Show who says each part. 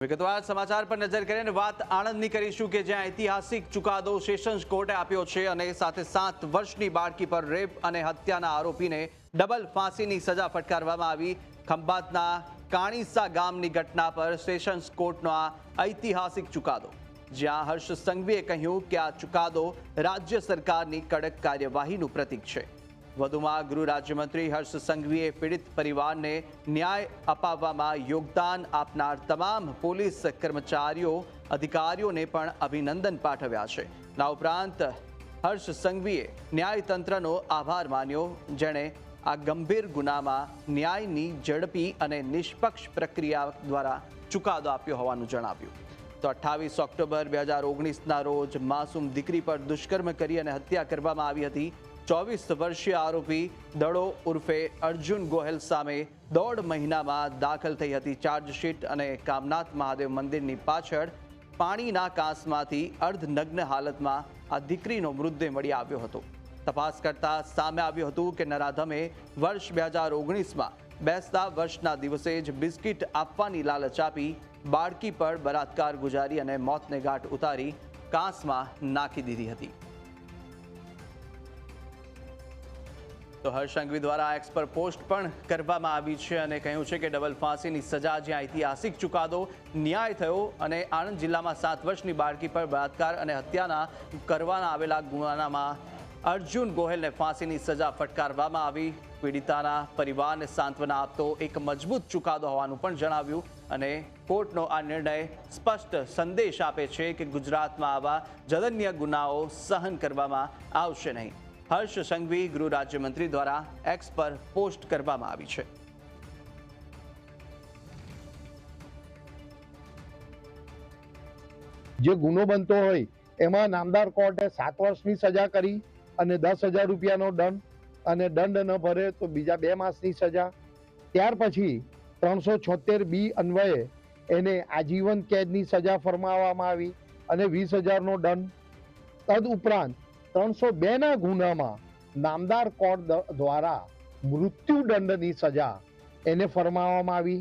Speaker 1: વિગતવાર સમાચાર પર નજર કરીને વાત આણંદની કરીશું કે જ્યાં ઐતિહાસિક ચુકાદો સેશન્સ કોર્ટે આપ્યો છે અને સાથે 7 વર્ષની બાળકી પર રેપ અને હત્યાના આરોપીને ડબલ ફાંસીની સજા ફટકારવામાં આવી। ખંભાતના કાણીસા ગામની ઘટના પર સેશન્સ કોર્ટનો આ ઐતિહાસિક ચુકાદો, જ્યાં હર્ષ સંઘવીએ કહ્યું કે આ ચુકાદો રાજ્ય સરકારની કડક કાર્યવાહીનું પ્રતીક છે। વધુમાં ગૃહ રાજ્યમંત્રી હર્ષ સંઘવીએ પીડિત પરિવારને ન્યાય અપાવવામાં યોગદાન આપનાર તમામ પોલીસ કર્મચારીઓ અધિકારીઓને પણ અભિનંદન પાઠવ્યા છે। આ ઉપરાંત હર્ષ સંઘવીએ ન્યાયતંત્રનો આભાર માન્યો, જેણે આ ગંભીર ગુનામાં ન્યાયની ઝડપી અને નિષ્પક્ષ પ્રક્રિયા દ્વારા ચુકાદો આપ્યો હોવાનું જણાવ્યું। તો 28 ઓક્ટોબર 2019ના રોજ માસૂમ દીકરી પર દુષ્કર્મ કરી અને હત્યા કરવામાં આવી હતી। 24 વર્ષીય આરોપી દડો ઉર્ફે અર્જુન ગોહેલ સામે 1.5 મહિનામાં દાખલ થઈ હતી ચાર્જશીટ અને કામનાથ મહાદેવ મંદિરની પાછળ પાણીના કાંસમાંથી અર્ધનગ્ન હાલતમાં આ દીકરીનો મૃતદેહ મળી આવ્યો હતો। તપાસ કરતા સામે આવ્યું હતું કે નરાધમે વર્ષ 2019માં બેસતા વર્ષના દિવસે જ બિસ્કિટ આપવાની લાલચ આપી બાળકી પર બળાત્કાર ગુજારી અને મોતને ઘાટ ઉતારી કાંસમાં નાખી દીધી હતી। તો હર્ષ સંઘવી દ્વારા એક્સ પર પોસ્ટ પણ કરવામાં આવી છે અને કહ્યું છે કે ડબલ ફાંસીની સજા, જ્યાં ઐતિહાસિક ચુકાદો ન્યાય થયો અને આણંદ જિલ્લામાં 7 વર્ષની બાળકી પર બળાત્કાર અને હત્યાના કરવામાં આવેલા ગુનામાં અર્જુન ગોહેલને ફાંસીની સજા ફટકારવામાં આવી। પીડિતાના પરિવારને સાંત્વના આપતો એક મજબૂત ચુકાદો હોવાનું પણ જણાવ્યું અને કોર્ટનો આ નિર્ણય સ્પષ્ટ સંદેશ આપે છે કે ગુજરાતમાં આવા જઘન્ય ગુનાઓ સહન કરવામાં આવશે નહીં। હર્ષ સંઘવી ગૃહ રાજ્યમંત્રી દ્વારા એક્સ પર પોસ્ટ કરવામાં આવી છે।
Speaker 2: જે ગુનો બનતો હોય એમાં નામદાર કોર્ટે 7 વર્ષની સજા કરી અને 10,000 રૂપિયાનો દંડ, અને દંડ ન ભરે તો બીજા 2 માસની સજા। ત્યાર પછી 376B અન્વયે એને આજીવન કેદની સજા ફરમાવવામાં આવી અને 20,000નો દંડ। તદ ઉપરાંત 302ના ગુનામાં નામદાર કોર્ટ દ્વારા મૃત્યુદંડની સજા એને ફરમાવવામાં આવી।